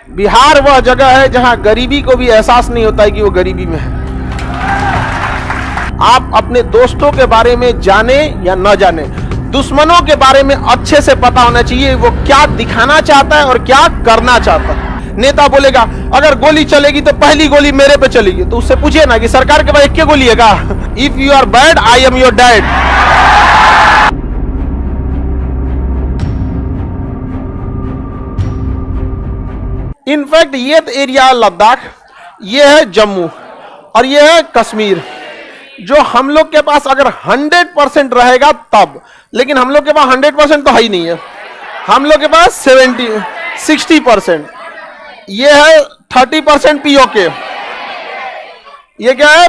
बिहार वह जगह है जहां गरीबी को भी एहसास नहीं होता है कि वो गरीबी में है। आप अपने दोस्तों के बारे में जाने या न जाने, दुश्मनों के बारे में अच्छे से पता होना चाहिए वो क्या दिखाना चाहता है और क्या करना चाहता है। नेता बोलेगा अगर गोली चलेगी तो पहली गोली मेरे पे चलेगी, तो उससे पूछिए ना कि सरकार के पास एक गोली है का? If you are bad I am your dad. In fact ये एरिया लद्दाख, ये है जम्मू और ये है कश्मीर, जो हम लोग के पास अगर 100% रहेगा तब, लेकिन हम लोग के पास 100% तो है ही नहीं है। हम लोग के पास 60%, ये है 30% पीओके। ये क्या है?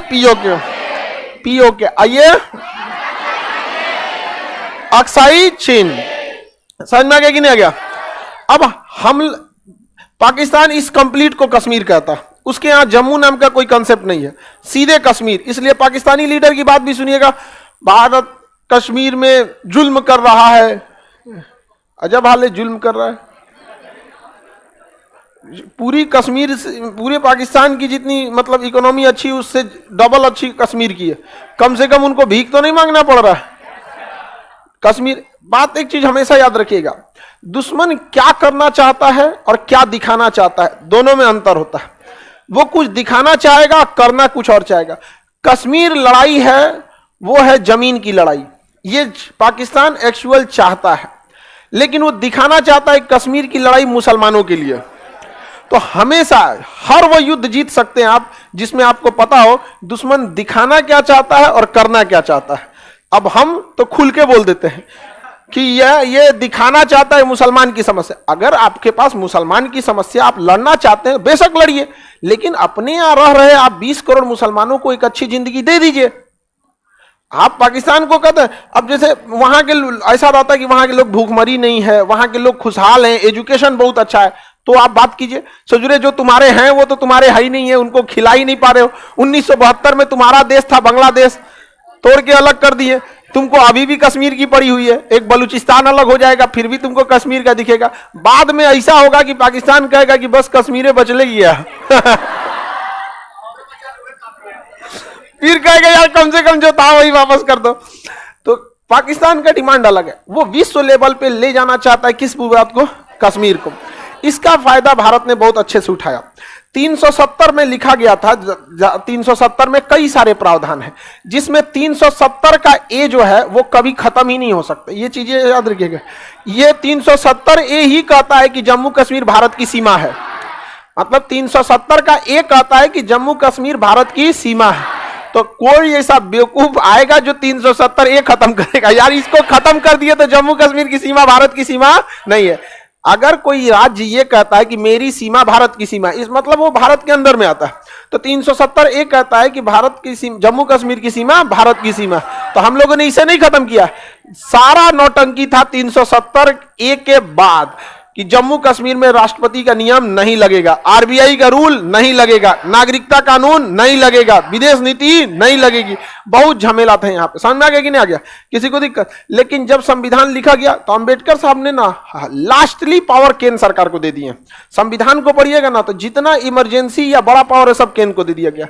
पीओके। आइए अक्साई चीन, समझ में आ गया कि नहीं आ गया? अब हम पाकिस्तान इस कंप्लीट को कश्मीर कहता है, उसके यहां जम्मू नाम का कोई कंसेप्ट नहीं है, सीधे कश्मीर। इसलिए पाकिस्तानी लीडर की बात भी सुनिएगा, भारत कश्मीर में जुल्म कर रहा है। अजब हाल है, जुल्म कर रहा है। पूरी कश्मीर, पूरे पाकिस्तान की जितनी मतलब इकोनॉमी अच्छी, उससे डबल अच्छी कश्मीर की है। कम से कम उनको भीख तो नहीं मांगना पड़ रहा है। कश्मीर, बात एक चीज हमेशा याद रखिएगा, दुश्मन क्या करना चाहता है और क्या दिखाना चाहता है, दोनों में अंतर होता है। वो कुछ दिखाना चाहेगा, करना कुछ और चाहेगा। कश्मीर लड़ाई है, वो है जमीन की लड़ाई, ये पाकिस्तान एक्चुअल चाहता है, लेकिन वो दिखाना चाहता है कश्मीर की लड़ाई मुसलमानों के लिए। तो हमेशा हर वो युद्ध जीत सकते हैं आप जिसमें आपको पता हो दुश्मन दिखाना क्या चाहता है और करना क्या चाहता है। अब हम तो खुल के बोल देते हैं कि ये दिखाना चाहता है मुसलमान की समस्या। अगर आपके पास मुसलमान की समस्या, आप लड़ना चाहते हैं, बेशक लड़िए, लेकिन अपने यहां रह रहे आप 20 करोड़ मुसलमानों को एक अच्छी जिंदगी दे दीजिए। आप पाकिस्तान को कहते हैं, अब जैसे वहां के ऐसा रहता है कि वहां के लोग भूखमरी नहीं है, वहां के लोग खुशहाल हैं, एजुकेशन बहुत अच्छा है, तो आप बात कीजिए। सजुरे जो तुम्हारे हैं वो तो तुम्हारे है ही नहीं है, उनको खिला ही नहीं पा रहे हो। 1972 में तुम्हारा देश था बांग्लादेश, तोड़ के अलग कर दिए। तुमको अभी भी कश्मीर की पड़ी हुई है, एक बलूचिस्तान अलग हो जाएगा फिर भी तुमको कश्मीर का दिखेगा। बाद में ऐसा होगा कि पाकिस्तान कहेगा कि बस कश्मीर बचले गया फिर कहेगा यार कम से कम जो था वही वापस कर दो। तो पाकिस्तान का डिमांड अलग है, वो विश्व लेवल पे ले जाना चाहता है किस बात को? कश्मीर को। इसका फायदा भारत ने बहुत अच्छे से उठाया। 370 में लिखा गया था, 370 में कई सारे प्रावधान हैं, जिसमें 370 का ए जो है वो कभी खत्म ही नहीं हो सकता। ये चीजें याद रखिएगा। ये 370 ए ही कहता है कि जम्मू कश्मीर भारत की सीमा है, मतलब 370 का ए कहता है कि जम्मू कश्मीर भारत की सीमा है। तो कोई ऐसा बेवकूफ आएगा जो 370 ए खत्म करेगा, यार इसको खत्म कर दिए तो जम्मू कश्मीर की सीमा भारत की सीमा नहीं है। अगर कोई राज्य ये कहता है कि मेरी सीमा भारत की सीमा, इस मतलब वो भारत के अंदर में आता है। तो 370 ए कहता है कि भारत की सीमा, जम्मू कश्मीर की सीमा भारत की सीमा। तो हम लोगों ने इसे नहीं खत्म किया, सारा नौटंकी था 370 ए के बाद कि जम्मू कश्मीर में राष्ट्रपति का नियम नहीं लगेगा, आरबीआई का रूल नहीं लगेगा, नागरिकता कानून नहीं लगेगा, विदेश नीति नहीं लगेगी। बहुत झमेला था यहाँ पे, समझ में आ गया कि नहीं आ गया? किसी को दिक्कत? लेकिन जब संविधान लिखा गया तो अंबेडकर साहब ने ना लास्टली पावर केंद्र सरकार को दे दिए। संविधान को पढ़िएगा ना तो जितना इमरजेंसी या बड़ा पावर है सब केंद्र को दे दिया गया।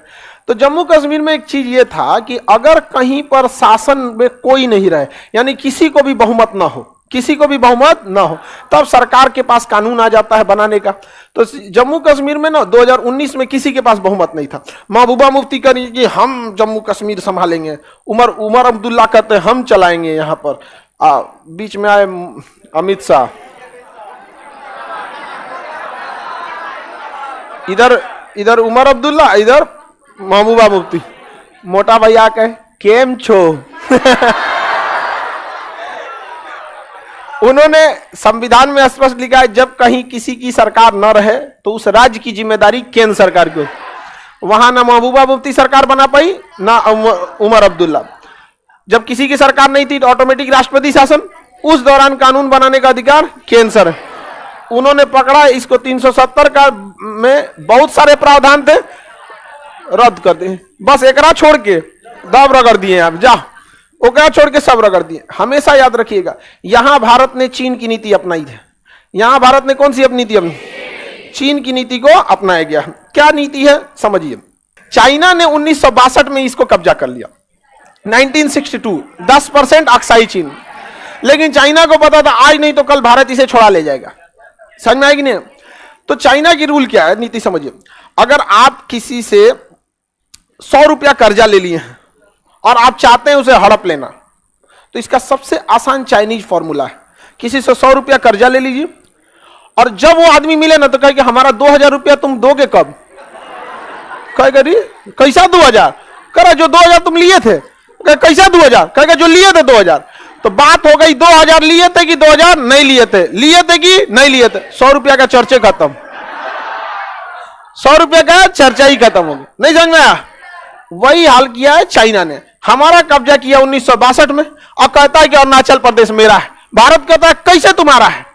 तो जम्मू कश्मीर में एक चीज ये था कि अगर कहीं पर शासन में कोई नहीं रहे, यानी किसी को भी बहुमत ना हो, किसी को भी बहुमत ना हो, तब सरकार के पास कानून आ जाता है बनाने का। तो जम्मू कश्मीर में ना 2019 में किसी के पास बहुमत नहीं था। महबूबा मुफ्ती करी कि हम जम्मू कश्मीर संभालेंगे, उमर अब्दुल्ला कहते हैं हम चलाएंगे यहाँ पर, बीच में आए अमित शाह, इधर उमर अब्दुल्ला, इधर महबूबा मुफ्ती। मोटा भैया कहे केम छो उन्होंने संविधान में स्पष्ट लिखा है जब कहीं किसी की सरकार न रहे तो उस राज्य की जिम्मेदारी केंद्र सरकार की। वहां ना महबूबा मुफ्ती सरकार बना पाई ना उमर अब्दुल्ला। जब किसी की सरकार नहीं थी तो ऑटोमेटिक राष्ट्रपति शासन, उस दौरान कानून बनाने का अधिकार केंद्र सर। उन्होंने पकड़ा इसको 370 का में बहुत सारे प्रावधान थे, रद्द कर दिए, बस एकरा छोड़ के दब रगड़ दिए। आप जा ओकरा छोड़ के सब रगड़ दिए। हमेशा याद रखिएगा, यहां भारत ने चीन की नीति अपनाई है। यहां भारत ने कौन सी अपनी नीति अपनी? चीन की नीति को अपनाया गया। क्या नीति है समझिए। चाइना ने 1962 में इसको कब्जा कर लिया। 1962 10% अक्साई चीन, लेकिन चाइना को पता था आज नहीं तो कल भारत इसे छोड़ा ले जाएगा। समझ में आएगी नहीं? तो चाइना की रूल क्या है, नीति समझिए। अगर आप किसी से 100 रुपया कर्जा ले लिए हैं और आप चाहते हैं उसे हड़प लेना, तो इसका सबसे आसान चाइनीज फॉर्मूला है, किसी से 100 रुपया कर्जा ले लीजिए और जब वो आदमी मिले ना तो कहे कि हमारा 2000 रुपया तुम दोगे कब? कहेगा कैसा 2000? करा जो 2000 तुम लिए थे। कैसा 2000? कहेगा जो लिए थे 2000। तो बात हो गई 2000 लिए थे कि 2000 नहीं लिए थे, लिए थे कि नहीं लिए थे। 100 रुपया का चर्चे खत्म, 100 रुपया का चर्चा ही खत्म हो गई। नहीं समझ में आया? वही हाल किया है चाइना ने। हमारा कब्जा किया 1962 में और कहता है कि अरुणाचल प्रदेश मेरा है। भारत कहता है कैसे तुम्हारा है?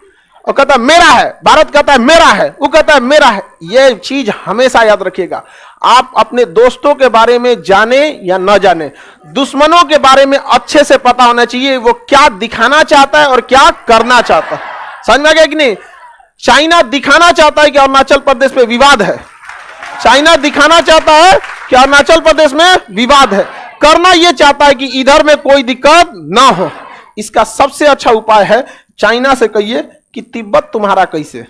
और कहता है मेरा है। भारत कहता है मेरा है, वो कहता है मेरा है। यह चीज हमेशा याद रखिएगा। आप अपने दोस्तों के बारे में जाने या न जाने, दुश्मनों के बारे में अच्छे से पता होना चाहिए वो क्या दिखाना चाहता है और क्या करना चाहता है। समझ में आ गया कि नहीं? चाइना दिखाना चाहता है कि अरुणाचल प्रदेश में विवाद है। चाइना दिखाना चाहता है कि अरुणाचल प्रदेश में विवाद है, करना यह चाहता है कि इधर में कोई दिक्कत ना हो। इसका सबसे अच्छा उपाय है चाइना से कहिए कि तिब्बत तुम्हारा कैसे,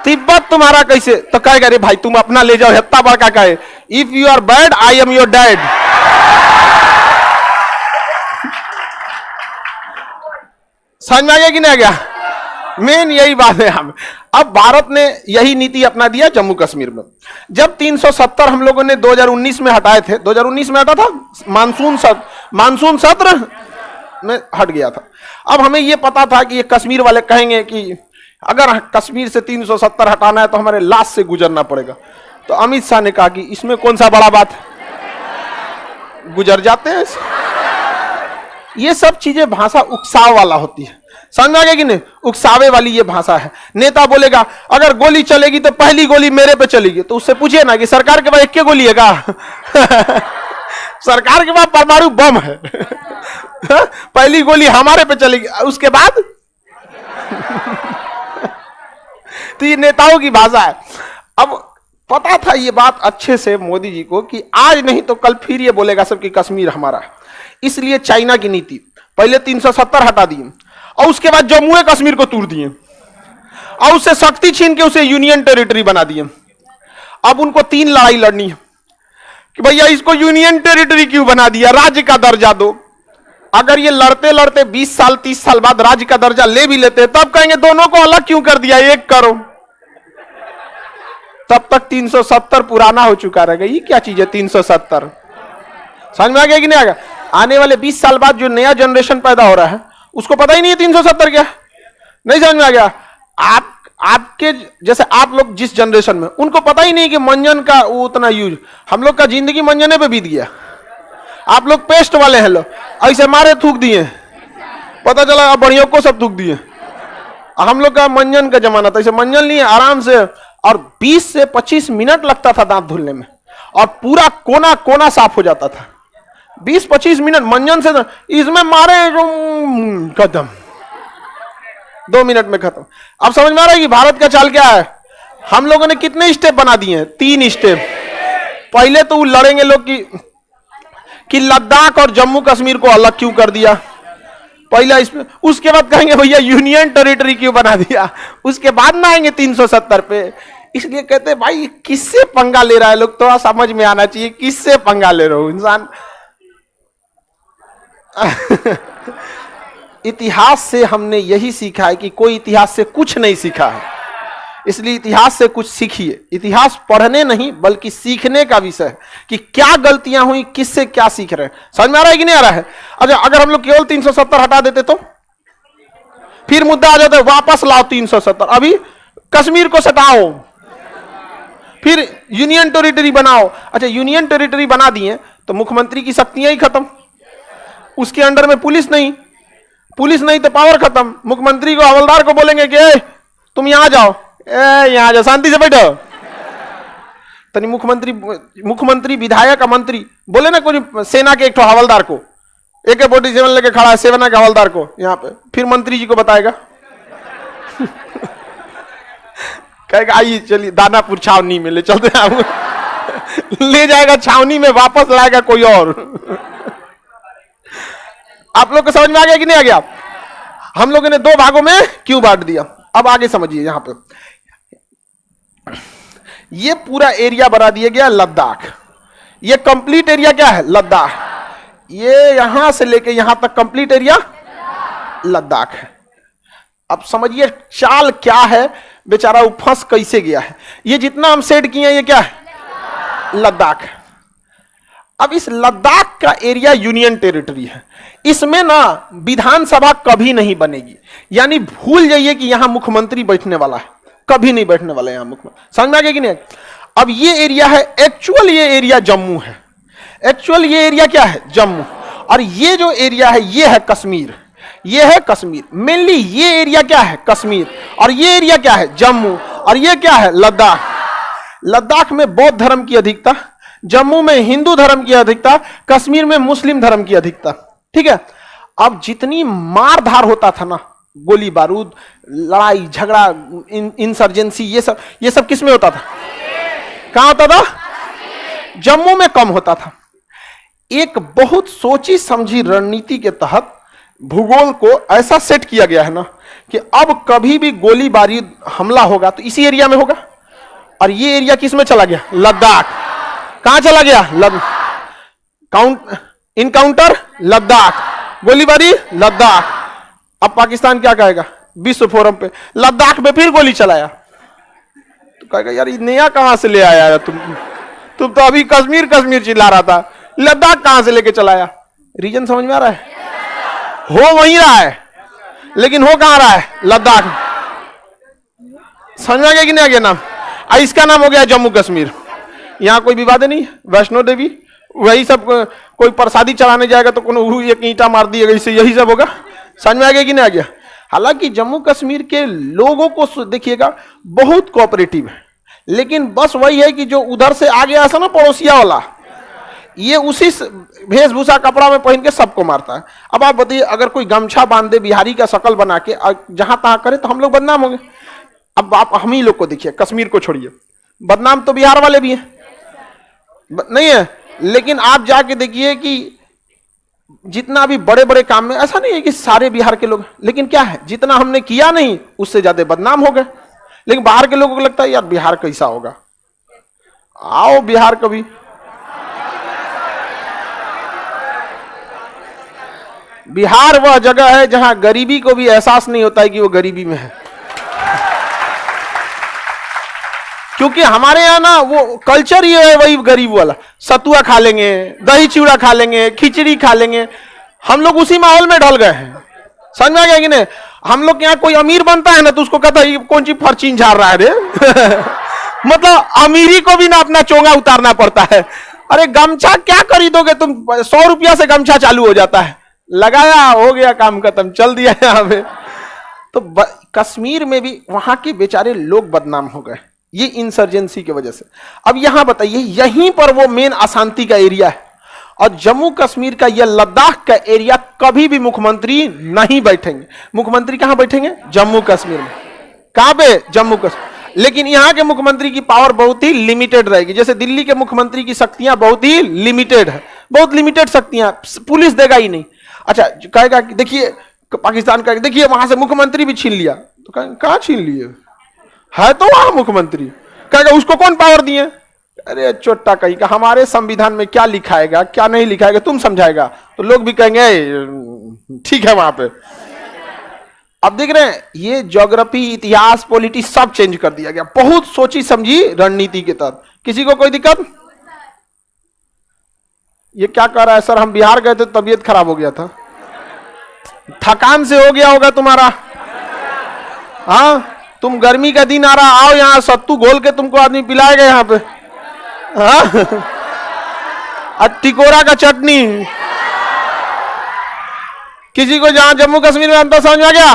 तिब्बत तुम्हारा कैसे? तो कहेगा अरे भाई तुम अपना ले जाओ, हेत्ता बड़का कहे if you are bad I am your dad. समझ में आ गया कि नहीं आ गया? मेन यही बात है। हम अब भारत ने यही नीति अपना दिया जम्मू कश्मीर में। जब 370 हम लोगों ने 2019 में हटाए थे, 2019 में हटा था, मानसून सत्र में हट गया था। अब हमें यह पता था कि ये कश्मीर वाले कहेंगे कि अगर कश्मीर से 370 हटाना है तो हमारे लाश से गुजरना पड़ेगा। तो अमित शाह ने कहा कि इसमें कौन सा बड़ा बात है, गुजर जाते हैं। ये सब चीजें भाषा उकसाव वाला होती है। समझ में आ गया कि नहीं? उकसावे वाली ये भाषा है। नेता बोलेगा अगर गोली चलेगी तो पहली गोली मेरे पे चलेगी, तो उससे पूछिए ना कि सरकार के पास एक गोली है का? सरकार के पास परमाणु बम है। पहली गोली हमारे पे चलेगी, उसके बाद तो ये नेताओं की भाषा है। अब पता था ये बात अच्छे से मोदी जी को कि आज नहीं तो कल फिर ये बोलेगा सब कि कश्मीर हमारा है। इसलिए चाइना की नीति पहले 370 हटा दिए और उसके बाद जम्मू कश्मीर को तोड़ दिए और उससे शक्ति छीन के उसे यूनियन टेरिटरी बना दिए। अब उनको 3 लड़ाई लड़नी है कि भैया इसको यूनियन टेरिटरी क्यों बना दिया, राज्य का दर्जा दो। अगर ये लड़ते लड़ते 20 साल 30 साल बाद राज्य का दर्जा ले भी लेते तब कहेंगे दोनों को अलग क्यों कर दिया, एक करो। तब तक 370 पुराना हो चुका रहेगा। ये क्या चीज है 370? समझ में आ गया कि नहीं आ गया? आने वाले 20 साल बाद जो नया जनरेशन पैदा हो रहा है उसको पता ही नहीं है 370 क्या। नहीं समझ में आ गया? आपके जैसे आप लोग जिस जनरेशन में, उनको पता ही नहीं कि मंजन का वो उतना यूज। हम लोग का जिंदगी मंजने पे बीत गया। आप लोग पेस्ट वाले हैं, लोग ऐसे मारे थूक दिए, पता चला बढ़ियों को सब थूक दिए। हम लोग का मंजन का जमाना था, ऐसे मंजन लिए आराम से और 20 से 25 मिनट लगता था दांत धुलने में और पूरा कोना कोना साफ हो जाता था। 20-25 मिनट मंजन से, इसमें मारे खत्म, 2 मिनट में खत्म। अब समझ में आ रहा है कि भारत का चाल क्या है? हम लोगों ने कितने स्टेप बना दिए हैं? 3 स्टेप। पहले तो लड़ेंगे लोग कि लद्दाख और जम्मू कश्मीर को अलग क्यों कर दिया, पहला इसमें। उसके बाद कहेंगे भैया यूनियन टेरिटरी क्यों बना दिया, उसके बाद ना आएंगे 370 पे। इसलिए कहते हैं भाई किससे पंगा ले रहा है लोग, थोड़ा समझ में आना चाहिए किससे पंगा ले रहे हो इंसान। इतिहास से हमने यही सीखा है कि कोई इतिहास से कुछ नहीं सीखा है, इसलिए इतिहास से कुछ सीखिए। इतिहास पढ़ने नहीं बल्कि सीखने का विषय है कि क्या गलतियां हुई, किससे क्या सीख रहे हैं। समझ में आ रहा है कि नहीं आ रहा है? अच्छा, अगर हम लोग केवल 370 हटा देते तो फिर मुद्दा आ जाता है वापस लाओ 370, अभी कश्मीर को सटाओ, फिर यूनियन टेरिटरी बनाओ। अच्छा, यूनियन टेरिटरी बना दिए तो मुख्यमंत्री की शक्तियां ही खत्म, उसके अंडर में पुलिस नहीं तो पावर खत्म। मुख्यमंत्री को हवलदार को बोलेंगे कि तुम यहां जाओ, यहां जाओ, शांति से बैठो। तनी मुख्यमंत्री विधायक का मंत्री बोले ना कोई सेना के एक हवलदार को, AK-47 लेके खड़ा है सेना के हवलदार को यहाँ पे, फिर मंत्री जी को बताएगा। कहेगा आइए चलिए दानापुर छावनी में ले चलते हैं ले जाएगा छावनी में, वापस लाएगा कोई और। आप लोग को समझ में आ गया कि नहीं आ गया? हम लोगों ने 2 भागों में क्यों बांट दिया? अब आगे समझिए। यहां पे ये पूरा एरिया बना दिया गया लद्दाख। ये कंप्लीट एरिया क्या है? लद्दाख। ये यहां से लेके यहां तक कंप्लीट एरिया लद्दाख है। अब समझिए चाल क्या है, बेचारा वो फंस कैसे गया है। ये जितना हम सेट किए ये क्या है? लद्दाख है। अब इस लद्दाख का एरिया यूनियन टेरिटरी है, इसमें ना विधानसभा कभी नहीं बनेगी। यानी भूल जाइए कि यहां मुख्यमंत्री बैठने वाला है, कभी नहीं बैठने वाला यहां मुख्यमंत्री। समझ में आ गया कि नहीं? अब ये एरिया है, एक्चुअल ये एरिया जम्मू है। एक्चुअल ये एरिया क्या है? जम्मू। और ये जो एरिया है ये है कश्मीर। ये है कश्मीर। मेनली ये एरिया क्या है? कश्मीर। और ये एरिया क्या है? जम्मू। और ये क्या है? लद्दाख। लद्दाख में बौद्ध धर्म की अधिकता, जम्मू में हिंदू धर्म की अधिकता, कश्मीर में मुस्लिम धर्म की अधिकता। ठीक है। अब जितनी मारधार होता था ना, गोली बारूद, लड़ाई झगड़ा, इंसर्जेंसी, ये सब किस में होता था? कहां होता था? जम्मू में कम होता था। एक बहुत सोची समझी रणनीति के तहत भूगोल को ऐसा सेट किया गया है ना कि अब कभी भी गोली बारूद हमला होगा तो इसी एरिया में होगा। और ये एरिया किस में चला गया? लद्दाख। कहां चला गया? इनकाउंटर लद्दाख, गोलीबारी लद्दाख। अब पाकिस्तान क्या कहेगा? विश्व फोरम पे लद्दाख में फिर गोली चलाया तो कहेगा यार ये नया कहां से ले आया है तुम तो अभी कश्मीर कश्मीर चिल्ला रहा था, लद्दाख कहां से लेके चलाया? रीजन समझ में आ रहा है? हो वहीं रहा है लेकिन हो कहां रहा है? लद्दाख। समझ में आ गया कि नहीं आ गया नाम? इसका नाम हो गया जम्मू कश्मीर। यहां कोई विवाद नहीं। वैष्णो देवी वही सब, कोई प्रसादी चढ़ाने जाएगा तो कोई एक ईंटा मार दिएगा, इससे यही सब होगा। समझ में आ गया कि नहीं आ गया? हालांकि जम्मू कश्मीर के लोगों को देखिएगा बहुत कोऑपरेटिव है, लेकिन बस वही है कि जो उधर से आ गया ऐसा ना पड़ोसिया वाला, ये उसी वेशभूषा कपड़ा में पहन के सबको मारता है। अब आप बताइए अगर कोई गमछा बांध दे बिहारी का शकल बना के जहां तहां करे तो हम लोग बदनाम होंगे। अब आप हम ही लोग को देखिए, कश्मीर को छोड़िए, बदनाम तो बिहार वाले भी हैं, नहीं है? लेकिन आप जाके देखिए कि जितना भी बड़े बड़े काम में, ऐसा नहीं है कि सारे बिहार के लोग, लेकिन क्या है जितना हमने किया नहीं उससे ज्यादा बदनाम हो गए। लेकिन बाहर के लोगों को लगता है यार बिहार कैसा होगा, आओ बिहार कभी। बिहार वह जगह है जहां गरीबी को भी एहसास नहीं होता है कि वो गरीबी में है, क्योंकि हमारे यहाँ ना वो कल्चर ही है वही गरीब वाला। सतुआ खा लेंगे, दही चिवड़ा खा लेंगे, खिचड़ी खा लेंगे, हम लोग उसी माहौल में ढल गए हैं। समझ में आ गया कि नहीं? हम लोग यहाँ कोई अमीर बनता है ना तो उसको कहता है कौन सी फर्चीन झाड़ रहा है रे मतलब अमीरी को भी ना अपना चोंगा उतारना पड़ता है। अरे गमछा क्या खरीदोगे तुम? 100 रुपया से गमछा चालू हो जाता है, लगाया हो गया काम खत्म, चल दिया यहाँ पे। तो कश्मीर में भी वहां के बेचारे लोग बदनाम हो गए ये इंसर्जेंसी की वजह से। अब यहां बताइए, यहीं पर वो मेन अशांति का एरिया है, और जम्मू कश्मीर का यह लद्दाख का एरिया कभी भी मुख्यमंत्री नहीं बैठेंगे। मुख्यमंत्री कहां बैठेंगे? जम्मू कश्मीर में। कहां पे? जम्मू कश्मीर। लेकिन यहां के मुख्यमंत्री की पावर बहुत ही लिमिटेड रहेगी। जैसे दिल्ली के मुख्यमंत्री की शक्तियां बहुत ही लिमिटेड है, बहुत लिमिटेड शक्तियां, पुलिस देगा ही नहीं। अच्छा कहेगा कि देखिए पाकिस्तान का, देखिए वहां से मुख्यमंत्री भी छीन लिया, तो कहां छीन लिए? है तो वहां मुख्यमंत्री। कहेगा उसको कौन पावर दिए? अरे चोट्टा कहीं का, हमारे संविधान में क्या लिखाएगा क्या नहीं लिखाएगा तुम समझाएगा, तो लोग भी कहेंगे ठीक है वहां पे। अब देख रहे हैं ये ज्योग्राफी, इतिहास, पॉलिटिक्स सब चेंज कर दिया गया बहुत सोची समझी रणनीति के तहत। किसी को कोई दिक्कत? ये क्या कह रहा है सर? हम बिहार गए थे तबीयत खराब हो गया था। थकान से हो गया होगा तुम्हारा। हाँ तुम गर्मी का दिन आ रहा, आओ यहाँ सत्तू घोल के तुमको आदमी पिलाएगा यहाँ पे। हाँ टिकोरा का चटनी। किसी को जहां जम्मू कश्मीर में अंतर समझ में आ गया?